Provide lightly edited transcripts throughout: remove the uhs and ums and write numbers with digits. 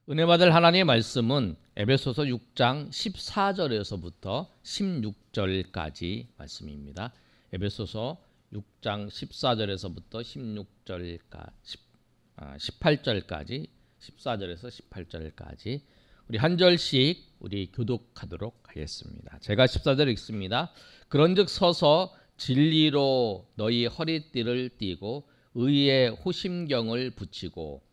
은혜 받을 하나님의 말씀은 에베소서 6장 14절에서부터 16절까지 말씀입니다. 에베소서 6장 14절에서부터 18절까지 14절에서 18절까지 우리 한 절씩 우리 교독하도록 하겠습니다. 제가 14절 읽습니다. 그런즉 서서 진리로 너희 허리띠를 띠고 의의 호심경을 붙이고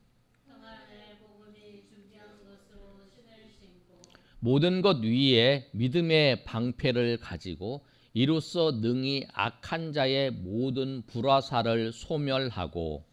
모든 것 위에 믿음의 방패를 가지고 이로써 능히 악한 자의 모든 불화살을 소멸하고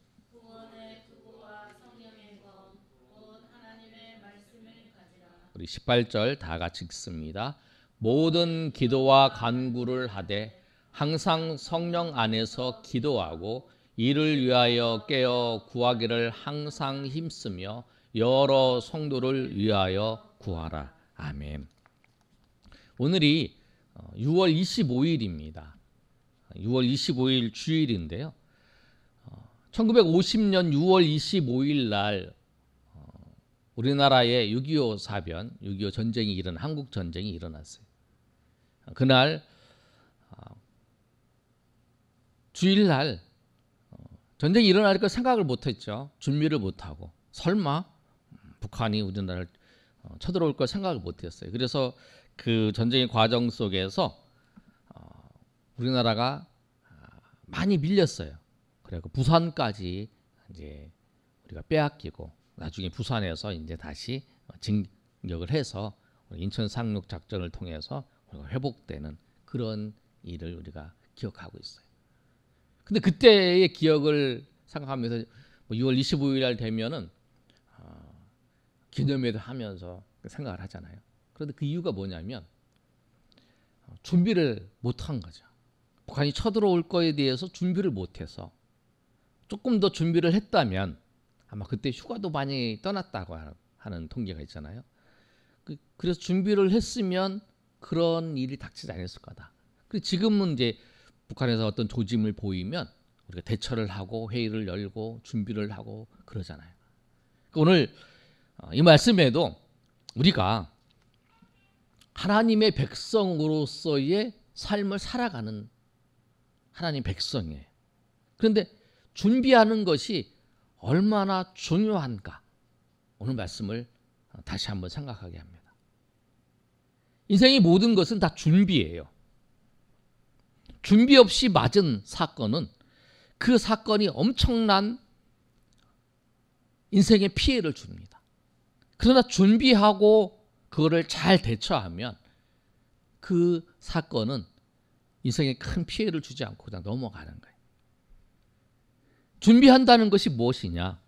우리 18절 다 같이 읽습니다. 모든 기도와 간구를 하되 항상 성령 안에서 기도하고 이를 위하여 깨어 구하기를 항상 힘쓰며 여러 성도를 위하여 구하라. 아멘. 오늘이 6월 25일입니다. 6월 25일 주일인데요. 1950년 6월 25일 날 우리나라에 6.25 사변, 6.25 전쟁이 한국 전쟁이 일어났어요. 그날 주일날 전쟁이 일어날 거 생각을 못했죠. 준비를 못하고 설마 북한이 우리나라를 쳐들어올 걸 생각을 못했어요. 그래서 그 전쟁의 과정 속에서 우리나라가 많이 밀렸어요. 그리고 부산까지 이제 우리가 빼앗기고 나중에 부산에서 이제 다시 진격을 해서 인천 상륙 작전을 통해서 우리가 회복되는 그런 일을 우리가 기억하고 있어요. 근데 그때의 기억을 생각하면서 6월 25일 날 되면은 기념회도 하면서 생각을 하잖아요. 그런데 그 이유가 뭐냐면 준비를 못한 거죠. 북한이 쳐들어올 거에 대해서 준비를 못해서 조금 더 준비를 했다면 아마 그때 휴가도 많이 떠났다고 하는 통계가 있잖아요. 그래서 준비를 했으면 그런 일이 닥치지 않았을 거다. 지금은 이제 북한에서 어떤 조짐을 보이면 우리가 대처를 하고 회의를 열고 준비를 하고 그러잖아요. 오늘 이 말씀에도 우리가 하나님의 백성으로서의 삶을 살아가는 하나님 백성이에요. 그런데 준비하는 것이 얼마나 중요한가 오늘 말씀을 다시 한번 생각하게 합니다. 인생의 모든 것은 다 준비예요. 준비 없이 맞은 사건은 그 사건이 엄청난 인생에 피해를 줍니다. 그러나 준비하고 그거를 잘 대처하면 그 사건은 인생에 큰 피해를 주지 않고 그냥 넘어가는 거예요. 준비한다는 것이 무엇이냐?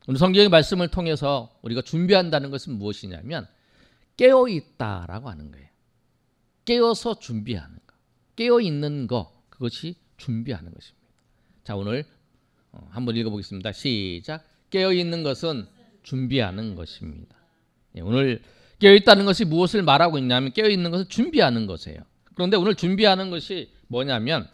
오늘 성경의 말씀을 통해서 우리가 준비한다는 것은 무엇이냐면 깨어있다라고 하는 거예요. 깨어서 준비하는 거. 깨어있는 거, 그것이 준비하는 것입니다. 자, 오늘 한번 읽어보겠습니다. 시작. 깨어있는 것은 준비하는 것입니다. 오늘 깨어있다는 것이 무엇을 말하고 있냐면 깨어있는 것은 준비하는 것이에요. 그런데 오늘 준비하는 것이 뭐냐면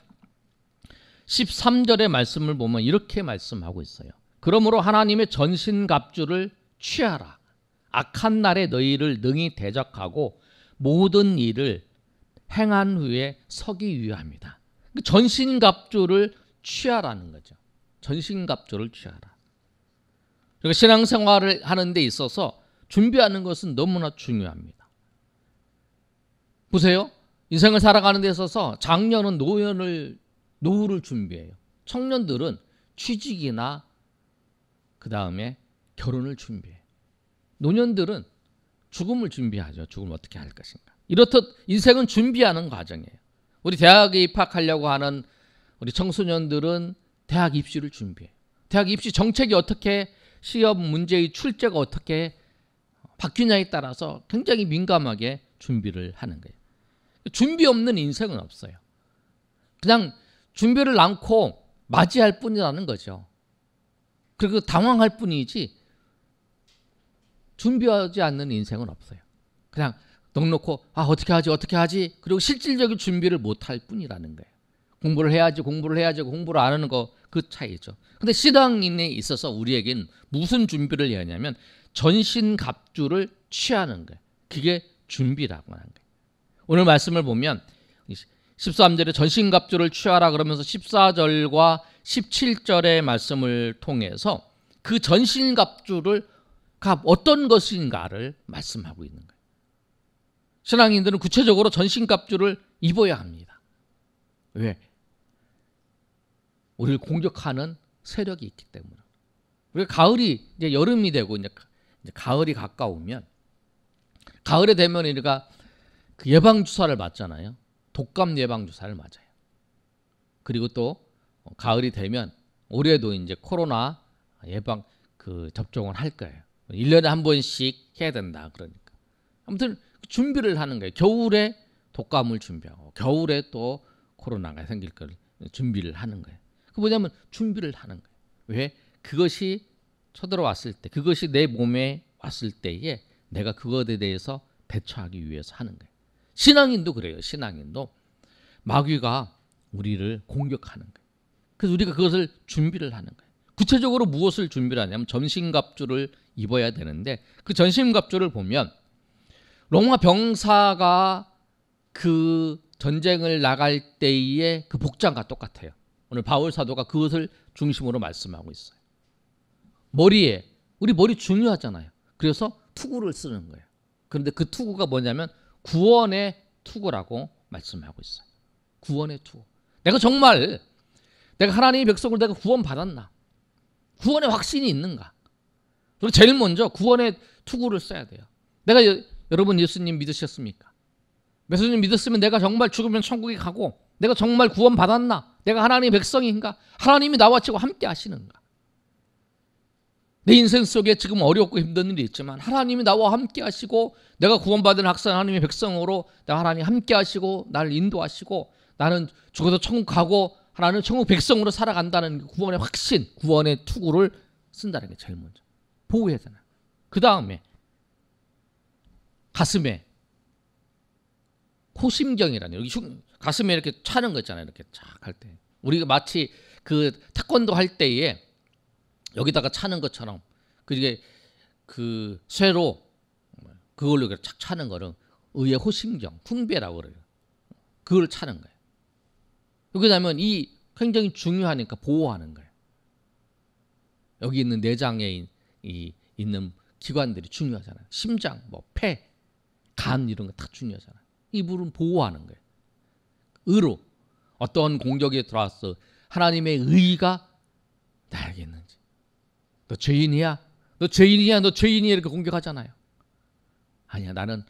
13절의 말씀을 보면 이렇게 말씀하고 있어요. 그러므로 하나님의 전신갑주를 취하라. 악한 날에 너희를 능히 대적하고 모든 일을 행한 후에 서기 위함이다. 전신갑주를 취하라는 거죠. 전신갑주를 취하라. 그러니까 신앙생활을 하는 데 있어서 준비하는 것은 너무나 중요합니다. 보세요. 인생을 살아가는 데 있어서 장년은 노후를 준비해요. 청년들은 취직이나 그 다음에 결혼을 준비해요. 노년들은 죽음을 준비하죠. 죽음을 어떻게 할 것인가. 이렇듯 인생은 준비하는 과정이에요. 우리 대학에 입학하려고 하는 우리 청소년들은 대학 입시를 준비해요. 대학 입시 정책이 어떻게 시험 문제의 출제가 어떻게 바뀌냐에 따라서 굉장히 민감하게 준비를 하는 거예요. 준비 없는 인생은 없어요. 그냥 준비를 않고 맞이할 뿐이라는 거죠. 그리고 당황할 뿐이지 준비하지 않는 인생은 없어요. 그냥 넉넉고 어떻게 하지 그리고 실질적인 준비를 못할 뿐이라는 거예요. 공부를 해야지 공부를 안 하는 거 그 차이죠. 근데 신앙인에 있어서 우리에겐 무슨 준비를 해야 하냐면 전신갑주를 취하는 거예요. 그게 준비라고 하는 거예요. 오늘 말씀을 보면 13절에 전신갑주를 취하라 그러면서 14절과 17절의 말씀을 통해서 그 전신갑주가 어떤 것인가를 말씀하고 있는 거예요. 신앙인들은 구체적으로 전신갑주를 입어야 합니다. 왜? 우리를 공격하는 세력이 있기 때문에. 우리가 가을이 이제 여름이 되고 이제 가을이 가까우면, 가을에 되면 우리가 그 예방 주사를 맞잖아요. 독감 예방 주사를 맞아요. 그리고 또 가을이 되면 올해도 이제 코로나 예방 그 접종을 할 거예요. 1년에 한 번씩 해야 된다 그러니까. 아무튼 준비를 하는 거예요. 겨울에 독감을 준비하고 겨울에 또 코로나가 생길 걸 준비를 하는 거예요. 그 뭐냐면 준비를 하는 거예요. 왜? 그것이 쳐들어왔을 때, 그것이 내 몸에 왔을 때에 내가 그것에 대해서 대처하기 위해서 하는 거예요. 신앙인도 그래요. 신앙인도 마귀가 우리를 공격하는 거예요. 그래서 우리가 그것을 준비를 하는 거예요. 구체적으로 무엇을 준비를 하냐면 전신갑주를 입어야 되는데, 그 전신갑주를 보면 로마 병사가 그 전쟁을 나갈 때의 그 복장과 똑같아요. 오늘 바울 사도가 그것을 중심으로 말씀하고 있어요. 머리에, 우리 머리 중요하잖아요. 그래서 투구를 쓰는 거예요. 그런데 그 투구가 뭐냐면 구원의 투구라고 말씀하고 있어요. 구원의 투구. 내가 정말 내가 하나님의 백성을 내가 구원받았나? 구원의 확신이 있는가? 그리고 제일 먼저 구원의 투구를 써야 돼요. 내가 여러분 예수님 믿으셨습니까? 예수님 믿었으면 내가 정말 죽으면 천국에 가고 내가 정말 구원받았나? 내가 하나님의 백성인가? 하나님이 나와 지금 함께 하시는가? 내 인생 속에 지금 어렵고 힘든 일이 있지만 하나님이 나와 함께 하시고 내가 구원받은 학생 하나님의 백성으로 내가 하나님 함께 하시고 나를 인도하시고 나는 죽어도 천국 가고 하나는 천국 백성으로 살아간다는 구원의 확신, 구원의 투구를 쓴다는 게 제일 먼저. 보호해야 되나. 그 다음에 가슴에 호심경이라는, 여기 가슴에 이렇게 차는 거 있잖아요. 이렇게 쫙 할 때. 우리가 마치 그 태권도 할 때에 여기다가 차는 것처럼 그게 그 쇠로 그걸로 이렇게 착 차는 거를 의의 호심경, 훈배라고 그래요. 그걸 차는 거예요. 왜냐하면 이 굉장히 중요하니까 보호하는 거예요. 여기 있는 내장에 있는 기관들이 중요하잖아요. 심장, 뭐 폐, 간 이런 거 다 중요하잖아요. 이 부분 보호하는 거예요. 의로 어떤 공격이 들어왔어. 하나님의 의가 나에게 있는지. 너 죄인이야? 너 죄인이야? 너 죄인이야? 이렇게 공격하잖아요. 아니야, 나는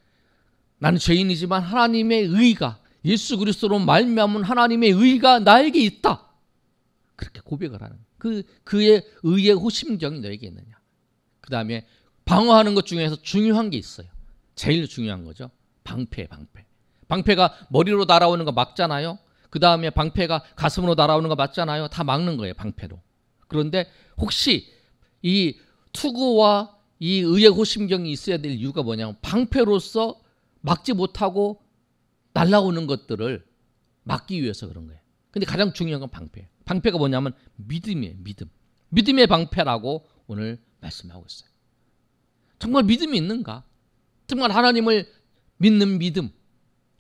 죄인이지만 하나님의 의가, 예수 그리스도로 말미암은 하나님의 의가 나에게 있다. 그렇게 고백을 하는 그의 의의 호심경이 너에게 있느냐. 그 다음에 방어하는 것 중에서 중요한 게 있어요. 제일 중요한 거죠. 방패. 방패가 머리로 날아오는 거 막잖아요. 그 다음에 방패가 가슴으로 날아오는 거 맞잖아요. 다 막는 거예요, 방패로. 그런데 혹시 이 투구와 이 의의 호심경이 있어야 될 이유가 뭐냐면 방패로서 막지 못하고 날아오는 것들을 막기 위해서 그런 거예요. 근데 가장 중요한 건 방패예요. 방패가 뭐냐면 믿음이에요. 믿음의 방패라고 오늘 말씀하고 있어요. 정말 믿음이 있는가? 정말 하나님을 믿는 믿음.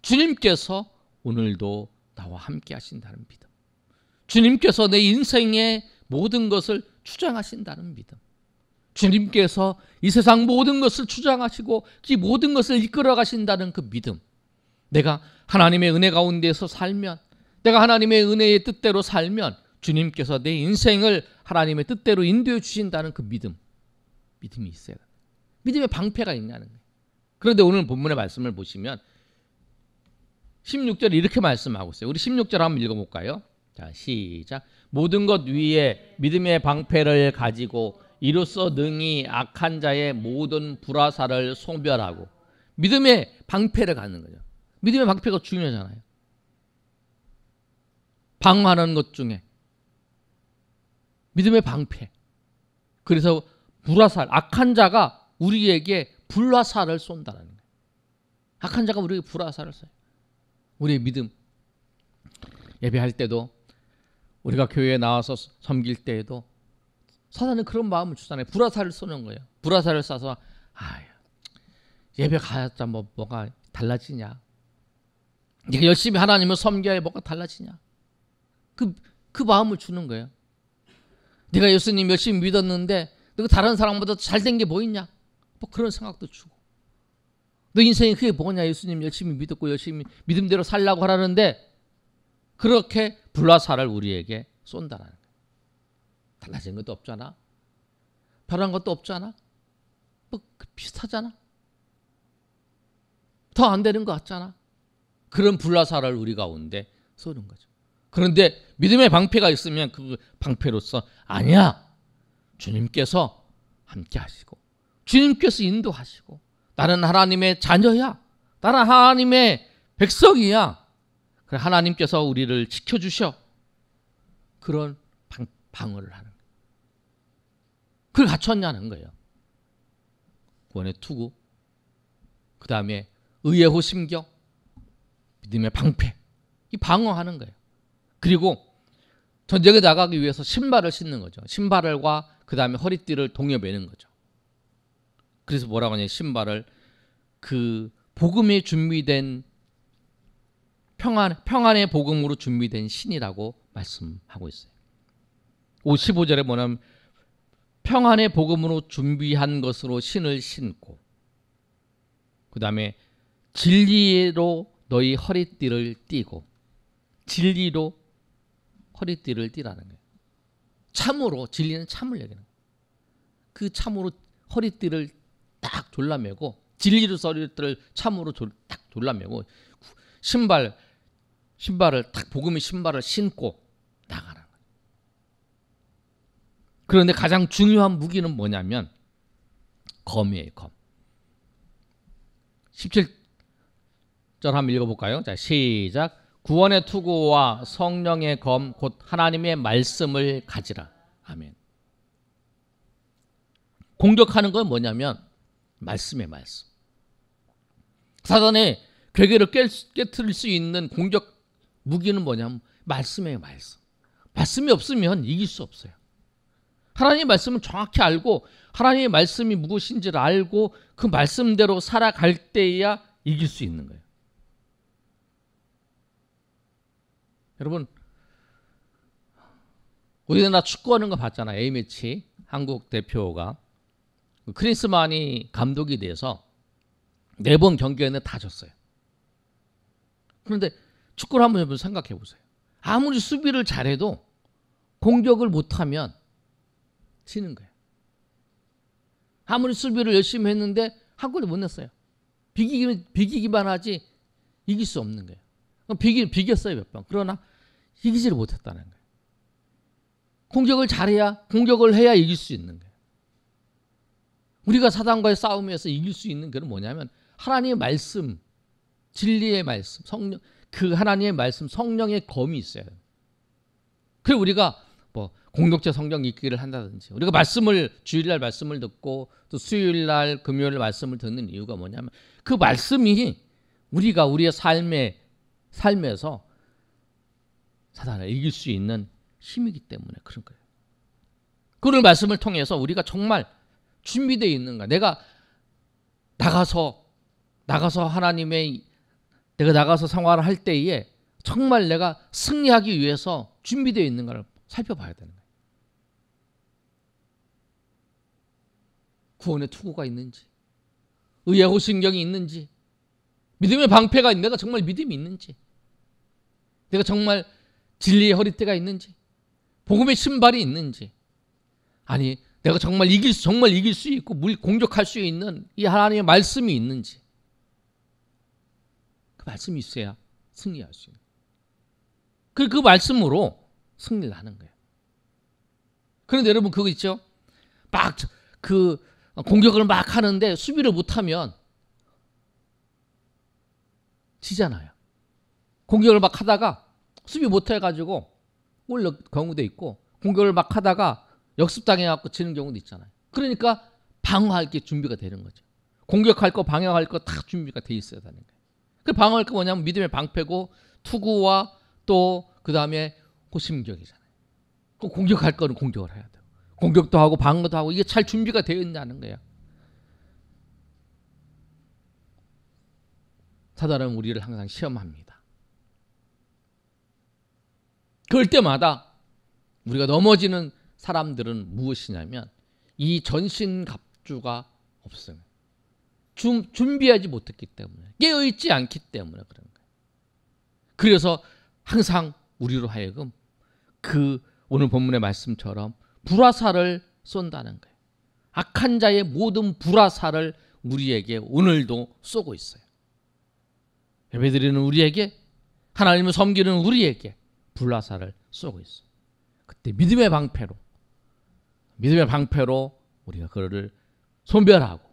주님께서 오늘도 나와 함께 하신다는 믿음. 주님께서 내 인생의 모든 것을 주장하신다는 믿음. 주님께서 이 세상 모든 것을 주장하시고 이 모든 것을 이끌어 가신다는 그 믿음. 내가 하나님의 은혜 가운데서 살면, 내가 하나님의 은혜의 뜻대로 살면 주님께서 내 인생을 하나님의 뜻대로 인도해 주신다는 그 믿음이 있어야 돼요. 믿음의 방패가 있냐는 거예요. 그런데 오늘 본문의 말씀을 보시면 16절에 이렇게 말씀하고 있어요. 우리 16절 한번 읽어볼까요? 자, 시작. 모든 것 위에 믿음의 방패를 가지고 이로써 능히 악한 자의 모든 불화살을 송별하고. 믿음의 방패를 갖는 거죠. 믿음의 방패가 중요하잖아요. 방어하는 것 중에 믿음의 방패. 그래서 불화살, 악한 자가 우리에게 불화살을 쏜다는 거예요. 악한 자가 우리에게 불화살을 쏴요. 우리의 믿음. 예배할 때도 우리가 교회에 나와서 섬길 때에도 사단은 그런 마음을 주잖아요. 불화살을 쏘는 거예요. 불화살을 쏴서 예배 가자 뭐가 달라지냐. 네가 열심히 하나님을 섬겨야 뭐가 달라지냐. 그 마음을 주는 거예요. 네가 예수님 열심히 믿었는데 너가 다른 사람보다 잘된 게 뭐 있냐. 뭐 그런 생각도 주고. 너 인생이 그게 뭐냐. 예수님 열심히 믿었고 열심히 믿음대로 살라고 하라는데 그렇게 불화살을 우리에게 쏜다라는 거예요. 달라진 것도 없잖아. 변한 것도 없잖아. 뭐 비슷하잖아. 더 안 되는 것 같잖아. 그런 불화살을 우리 가운데 쏘는 거죠. 그런데 믿음의 방패가 있으면 그 방패로서 아니야. 주님께서 함께 하시고 주님께서 인도하시고 나는 하나님의 자녀야. 나는 하나님의 백성이야. 그래 하나님께서 우리를 지켜주셔. 그런 방어를 하는 거예요. 그걸 갖췄냐는 거예요. 구원의 투구, 그 다음에 의의 호심경, 믿음의 방패, 이 방어하는 거예요. 그리고 전쟁에 나가기 위해서 신발을 신는 거죠. 신발과 그 다음에 허리띠를 동여 매는 거죠. 그래서 뭐라고 하냐면 신발을 그 복음에 준비된 평안의 복음으로 준비된 신이라고 말씀하고 있어요. 15절에 뭐냐면 평안의 복음으로 준비한 것으로 신을 신고 그 다음에 진리로 너희 허리띠를 띠고 진리로 허리띠를 띠라는 거예요. 참으로 진리는 참을 얘기하는 거예요. 그 참으로 허리띠를 딱 졸라매고 진리로 허리띠를 참으로 딱 졸라매고 신발을 딱 복음의 신발을 신고 나가는 거예요. 그런데 가장 중요한 무기는 뭐냐면 검이에요. 검. 17절 한번 읽어볼까요? 자, 시작. 구원의 투구와 성령의 검 곧 하나님의 말씀을 가지라. 아멘. 공격하는 건 뭐냐면 말씀의 말씀. 사단의 괴계를 깨트릴 수 있는 공격 무기는 뭐냐면 말씀의 말씀. 말씀이 없으면 이길 수 없어요. 하나님의 말씀을 정확히 알고 하나님의 말씀이 무엇인지를 알고 그 말씀대로 살아갈 때야 이길 수 있는 거예요. 여러분 우리나라 축구하는 거 봤잖아요. A매치 한국 대표가 크리스만이 감독이 돼서 4번 경기에는 다 졌어요. 그런데 축구를 한번 생각해 보세요. 아무리 수비를 잘해도 공격을 못하면 지는 거예요. 아무리 수비를 열심히 했는데 한 골도 못 냈어요. 비기기만 하지 이길 수 없는 거예요. 비겼어요 몇 번. 그러나 이기지를 못했다는 거예요. 공격을 해야 이길 수 있는 거예요. 우리가 사단과의 싸움에서 이길 수 있는 게 뭐냐면 하나님의 말씀, 진리의 말씀, 성령, 그 하나님의 말씀, 성령의 검이 있어요. 그래서 우리가 뭐 공동체 성경 읽기를 한다든지 우리가 주일날 말씀을 듣고 또 수요일날 금요일 말씀을 듣는 이유가 뭐냐면 그 말씀이 우리의 삶에서 사단을 이길 수 있는 힘이기 때문에 그런 거예요. 그런 말씀을 통해서 우리가 정말 준비되어 있는가. 내가 나가서 내가 나가서 생활을 할 때에 정말 내가 승리하기 위해서 준비되어 있는가를 살펴봐야 되는 거예요. 구원의 투구가 있는지, 의의 호신경이 있는지, 믿음의 방패가 있는지, 내가 정말 믿음이 있는지, 내가 정말 진리의 허리띠가 있는지, 복음의 신발이 있는지, 아니 내가 정말 이길 수 있고 공격할 수 있는 이 하나님의 말씀이 있는지, 그 말씀이 있어야 승리할 수 있는. 그 말씀으로 승리를 하는 거예요. 그런데 여러분 그거 있죠? 막 그 공격을 막 하는데 수비를 못하면 지잖아요. 공격을 막 하다가 수비 못해가지고 골 넣을 경우도 있고 공격을 막 하다가 역습당해갖고 지는 경우도 있잖아요. 그러니까 방어할 게 준비가 되는 거죠. 공격할 거 방어할 거 다 준비가 돼 있어야 되는 거예요. 그 방어할 거 뭐냐면 믿음의 방패고 투구와 또 그 다음에 호심경이잖아요. 그 공격할 거는 공격을 해야 돼요. 공격도 하고 방어도 하고 이게 잘 준비가 되어 있냐는 거예요. 사단은 우리를 항상 시험합니다. 그럴 때마다 우리가 넘어지는 사람들은 무엇이냐면 이 전신갑주가 없어요. 준비하지 못했기 때문에, 깨어있지 않기 때문에 그런 거예요. 그래서 항상 우리로 하여금 그 오늘 본문의 말씀처럼 불화살을 쏜다는 거예요. 악한 자의 모든 불화살을 우리에게 오늘도 쏘고 있어요. 예배드리는 우리에게, 하나님을 섬기는 우리에게 불화살을 쏘고 있어요. 그때 믿음의 방패로 우리가 그를 손별하고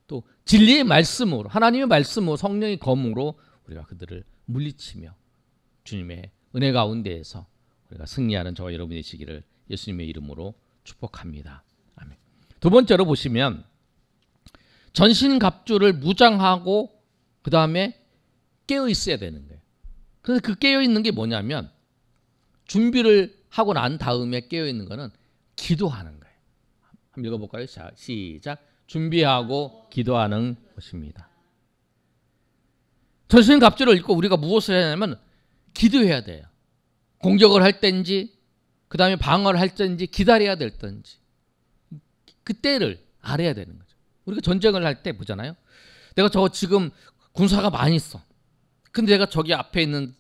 또 진리의 말씀으로, 하나님의 말씀으로, 성령의 검으로 우리가 그들을 물리치며 주님의 은혜 가운데에서 우리가 승리하는 저와 여러분이 되시기를 예수님의 이름으로 축복합니다. 아멘. 두 번째로 보시면 전신갑주를 무장하고 그 다음에 깨어 있어야 되는 거예요. 그래서 그 깨어 있는 게 뭐냐면, 준비를 하고 난 다음에 깨어 있는 거는 기도하는 거예요. 한번 읽어볼까요? 자, 시작. 준비하고 기도하는 것입니다. 전신갑주를 입고 우리가 무엇을 해야 하냐면 기도해야 돼요. 공격을 할 때인지 그 다음에 방어를 할 때인지 기다려야 될 때인지 그 때를 알아야 되는 거죠. 우리가 전쟁을 할 때 보잖아요. 내가 저 지금 군사가 많이 있어. 근데 내가 저기 앞에 있는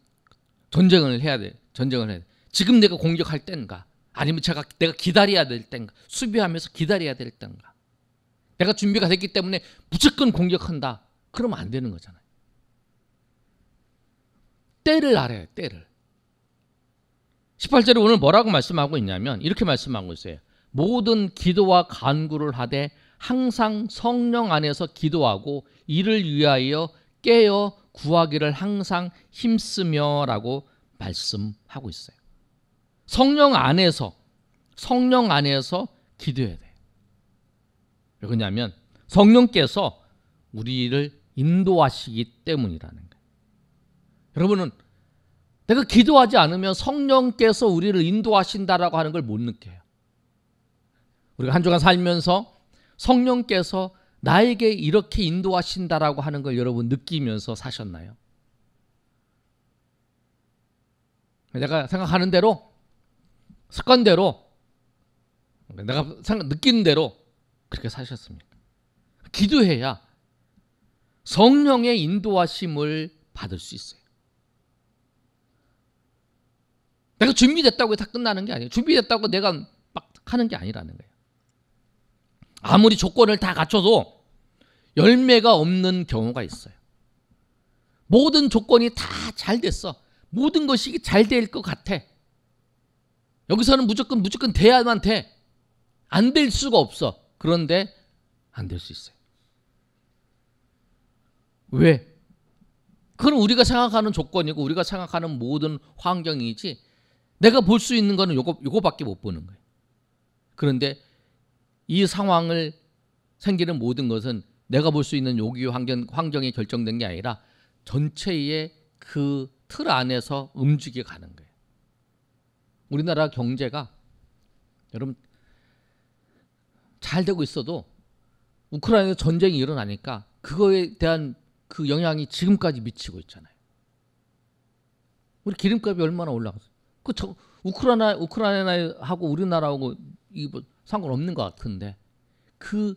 전쟁을 해야 돼. 지금 내가 공격할 때인가, 아니면 내가 기다려야 될 때인가, 수비하면서 기다려야 될 때인가. 내가 준비가 됐기 때문에 무조건 공격한다. 그러면 안 되는 거잖아요. 때를 알아야 해요. 때를. 18절에 오늘 뭐라고 말씀하고 있냐면 이렇게 말씀하고 있어요. 모든 기도와 간구를 하되 항상 성령 안에서 기도하고 이를 위하여 깨어 구하기를 항상 힘쓰며 라고 말씀하고 있어요. 성령 안에서 기도해야 돼요. 왜 그러냐면 성령께서 우리를 인도하시기 때문이라는 거예요. 여러분은 내가 기도하지 않으면 성령께서 우리를 인도하신다라고 하는 걸 못 느껴요. 우리가 한 주간 살면서 성령께서 나에게 이렇게 인도하신다라고 하는 걸 여러분 느끼면서 사셨나요? 내가 생각하는 대로, 습관대로, 내가 느끼는 대로 그렇게 사셨습니까? 기도해야 성령의 인도하심을 받을 수 있어요. 내가 준비됐다고 다 끝나는 게 아니에요. 준비됐다고 내가 막 하는 게 아니라는 거예요. 아무리 조건을 다 갖춰도 열매가 없는 경우가 있어요. 모든 조건이 다 잘 됐어. 모든 것이 잘 될 것 같아. 여기서는 무조건 돼야만 돼. 안 될 수가 없어. 그런데 안 될 수 있어요. 왜? 그건 우리가 생각하는 조건이고 우리가 생각하는 모든 환경이지, 내가 볼 수 있는 거는 요거밖에 못 보는 거예요. 그런데 이 상황을 생기는 모든 것은 내가 볼 수 있는 여기 환경이 결정된 게 아니라 전체의 그 틀 안에서 움직여 가는 거예요. 우리나라 경제가 여러분 잘 되고 있어도 우크라이나 전쟁이 일어나니까 그거에 대한 그 영향이 지금까지 미치고 있잖아요. 우리 기름값이 얼마나 올라갔어요. 우크라이나하고 우리나라하고 이거 상관없는 것 같은데 그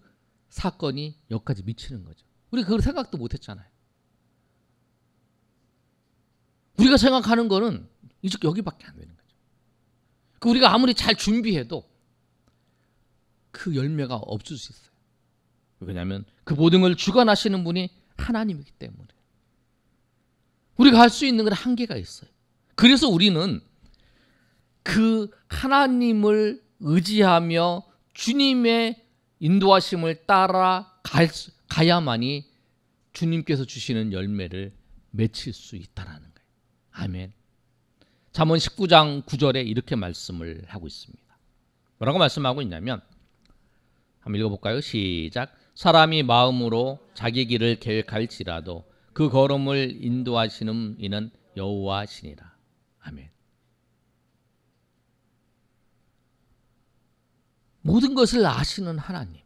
사건이 여기까지 미치는 거죠. 우리 그걸 생각도 못했잖아요. 우리가 생각하는 거는 이쪽 여기밖에 안 되는 거죠. 우리가 아무리 잘 준비해도 그 열매가 없을 수 있어요. 왜냐하면 그 모든 걸 주관하시는 분이 하나님이기 때문에. 우리가 할 수 있는 건 한계가 있어요. 그래서 우리는 그 하나님을 의지하며 주님의 인도하심을 따라 가야만이 주님께서 주시는 열매를 맺힐 수 있다라는 거예요. 아멘. 잠언 19장 9절에 이렇게 말씀을 하고 있습니다. 뭐라고 말씀하고 있냐면 한번 읽어볼까요? 시작. 사람이 마음으로 자기 길을 계획할지라도 그 걸음을 인도하시는 이는 여호와시니라. 아멘. 모든 것을 아시는 하나님.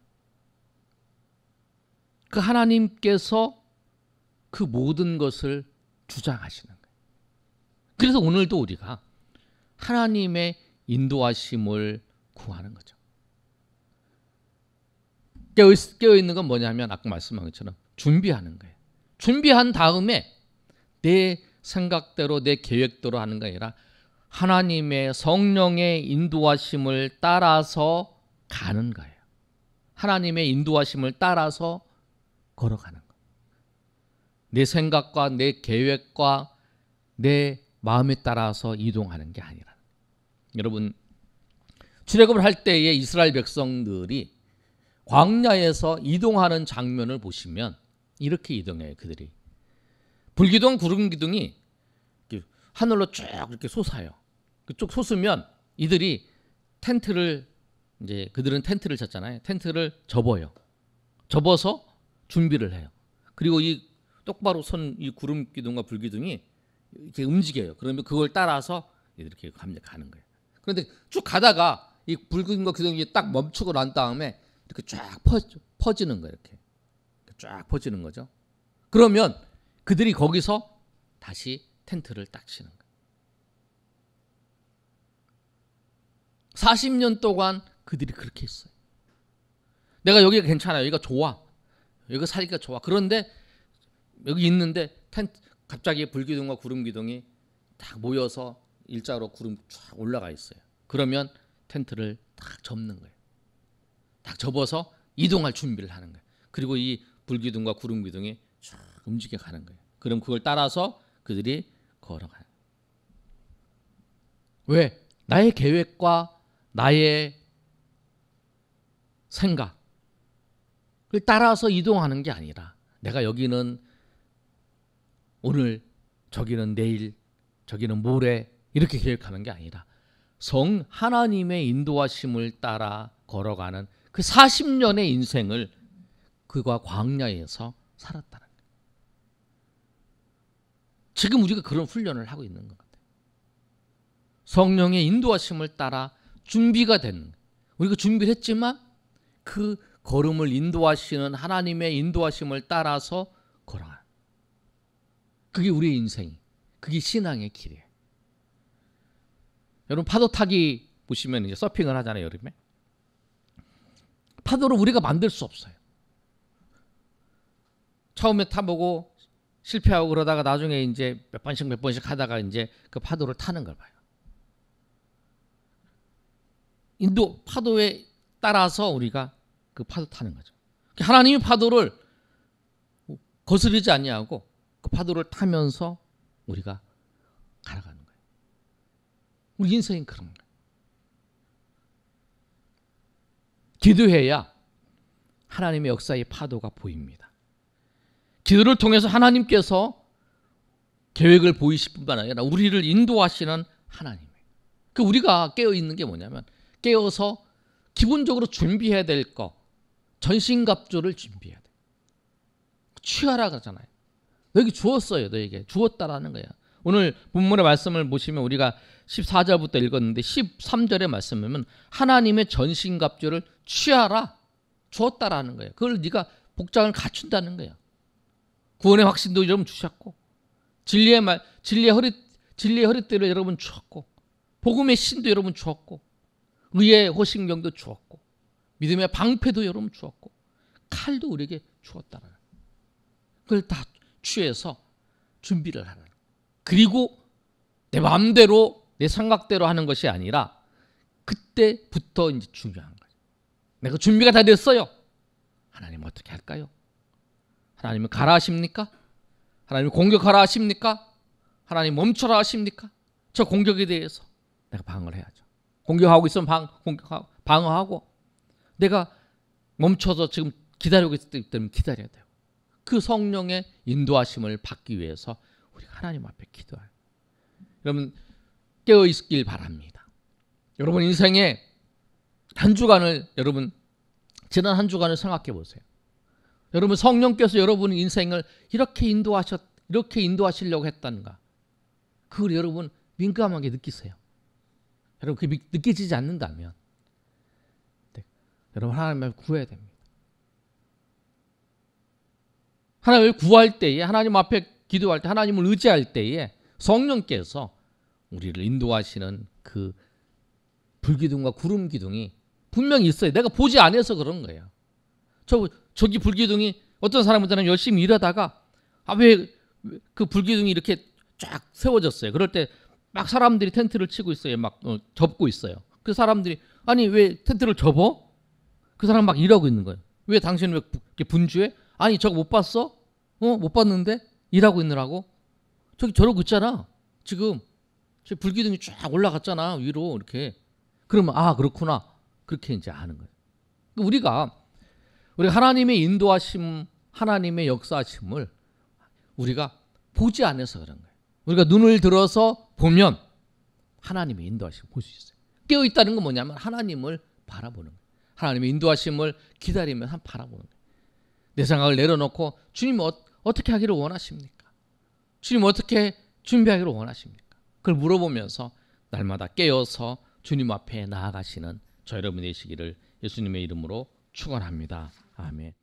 그 하나님께서 그 모든 것을 주장하시는 거예요. 그래서 오늘도 우리가 하나님의 인도하심을 구하는 거죠. 깨어있는 건 뭐냐면 아까 말씀한 것처럼 준비하는 거예요. 준비한 다음에 내 생각대로 내 계획대로 하는 게 아니라 하나님의 성령의 인도하심을 따라서 가는 거예요. 하나님의 인도하심을 따라서 걸어가는 거예요. 내 생각과 내 계획과 내 마음에 따라서 이동하는 게 아니라. 여러분, 출애굽을 할 때에 이스라엘 백성들이 광야에서 이동하는 장면을 보시면 이렇게 이동해요. 그들이 불기둥 구름기둥이 하늘로 쭉 이렇게 솟아요. 그쪽 솟으면 이들이 텐트를 이제 그들은 텐트를 쳤잖아요. 텐트를 접어요. 접어서 준비를 해요. 그리고 이 똑바로 선 이 구름기둥과 불기둥이 이렇게 움직여요. 그러면 그걸 따라서 이렇게 가는 거예요. 그런데 쭉 가다가 이 불기둥과 기둥이 딱 멈추고 난 다음에 이렇게 쫙 퍼지는 거예요. 이렇게 쫙 퍼지는 거죠. 그러면 그들이 거기서 다시 텐트를 딱 치는 거예요. 40년 동안 그들이 그렇게 했어요. 내가 여기가 괜찮아요. 여기가 좋아. 여기가 살기가 좋아. 그런데 여기 있는데 갑자기 불기둥과 구름기둥이 딱 모여서 일자로 구름 쫙 올라가 있어요. 그러면 텐트를 딱 접는 거예요. 딱 접어서 이동할 준비를 하는 거예요. 그리고 이 불기둥과 구름기둥이 쫙 움직여 가는 거예요. 그럼 그걸 따라서 그들이 걸어가요. 왜? 나의 계획과 나의 생각을 따라서 이동하는 게 아니라 내가 여기는 오늘, 저기는 내일, 저기는 모레 이렇게 계획하는 게 아니라 하나님의 인도하심을 따라 걸어가는 그 40년의 인생을 그가 광야에서 살았다는 거예요. 지금 우리가 그런 훈련을 하고 있는 것 같아요. 성령의 인도하심을 따라 준비가 된, 우리가 준비를 했지만 그 걸음을 인도하시는 하나님의 인도하심을 따라서 걸어가는, 그게 우리의 인생, 그게 신앙의 길이에요. 여러분, 파도 타기 보시면 이제 서핑을 하잖아요, 여름에. 파도를 우리가 만들 수 없어요. 처음에 타보고 실패하고 그러다가 나중에 이제 몇 번씩 하다가 이제 그 파도를 타는 걸 봐요. 인도 파도에 따라서 우리가 그 파도 타는 거죠. 하나님이 파도를 거스르지 아니하고 그 파도를 타면서 우리가 갈아가는 거예요. 우리 인생은 그런 거예요. 기도해야 하나님의 역사의 파도가 보입니다. 기도를 통해서 하나님께서 계획을 보이실 뿐만 아니라 우리를 인도하시는 하나님이에요. 그 우리가 깨어있는 게 뭐냐면, 깨어서 기본적으로 준비해야 될 거, 전신갑주를 준비해야 돼. 취하라 그러잖아요. 너에게 주었어요. 너에게 주었다라는 거야. 오늘 본문의 말씀을 보시면 우리가 14절부터 읽었는데 13절의 말씀을 하나님의 전신갑주를 취하라, 주었다라는 거예요. 그걸 네가 복장을 갖춘다는 거예요. 구원의 확신도 여러분 주셨고, 진리의 허리띠를 여러분 주었고, 복음의 신도 여러분 주었고, 의의 호신경도 주었고, 믿음의 방패도 여러분 주었고, 칼도 우리에게 주었다는 거예요. 그걸 다 취해서 준비를 하는, 그리고 내 마음대로 내 생각대로 하는 것이 아니라 그때부터 이제 중요한 거예요. 내가 준비가 다 됐어요. 하나님 어떻게 할까요? 하나님은 가라 하십니까? 하나님 공격하라 하십니까? 하나님 멈춰라 하십니까? 저 공격에 대해서 내가 방어를 해야죠. 공격하고 있으면 방어하고, 내가 멈춰서 지금 기다리고 있기 때문에 기다려야 돼요. 그 성령의 인도하심을 받기 위해서 우리가 하나님 앞에 기도해요. 여러분, 깨어있길 바랍니다. 여러분 인생의 한 주간을, 여러분 지난 한 주간을 생각해 보세요. 여러분, 성령께서 여러분 인생을 이렇게 인도하시려고 했던가, 그걸 여러분 민감하게 느끼세요. 여러분, 그게 느껴지지 않는다면 여러분 하나님을 구해야 됩니다. 하나님을 구할 때에, 하나님 앞에 기도할 때, 하나님을 의지할 때에 성령께서 우리를 인도하시는 그 불기둥과 구름 기둥이 분명히 있어요. 내가 보지 않아서 그런 거예요. 저기 불기둥이 어떤 사람들은 열심히 일하다가 왜 그 불기둥이 이렇게 쫙 세워졌어요. 그럴 때 막 사람들이 텐트를 치고 있어요. 막 접고 있어요. 그 사람들이 아니 왜 텐트를 접어? 그 사람 막 일하고 있는 거예요. 왜 당신은 왜 이렇게 분주해? 아니 저거 못 봤어? 못 봤는데 일하고 있느라고? 저기 저러고 있잖아. 지금 저 불기둥이 쫙 올라갔잖아 위로 이렇게. 그러면 아 그렇구나 그렇게 이제 아는 거예요. 우리가 하나님의 인도하심, 하나님의 역사하심을 우리가 보지 않아서 그런 거예요. 우리가 눈을 들어서 보면 하나님의 인도하심을 볼 수 있어요. 깨어 있다는 건 뭐냐면 하나님을 바라보는 거예요. 하나님의 인도하심을 기다리면 바라보는 거예요. 내 생각을 내려놓고 주님 어떻게 하기를 원하십니까? 주님 어떻게 준비하기를 원하십니까? 그걸 물어보면서 날마다 깨어서 주님 앞에 나아가시는 저 여러분 되시기를 예수님의 이름으로 축원합니다. 아멘.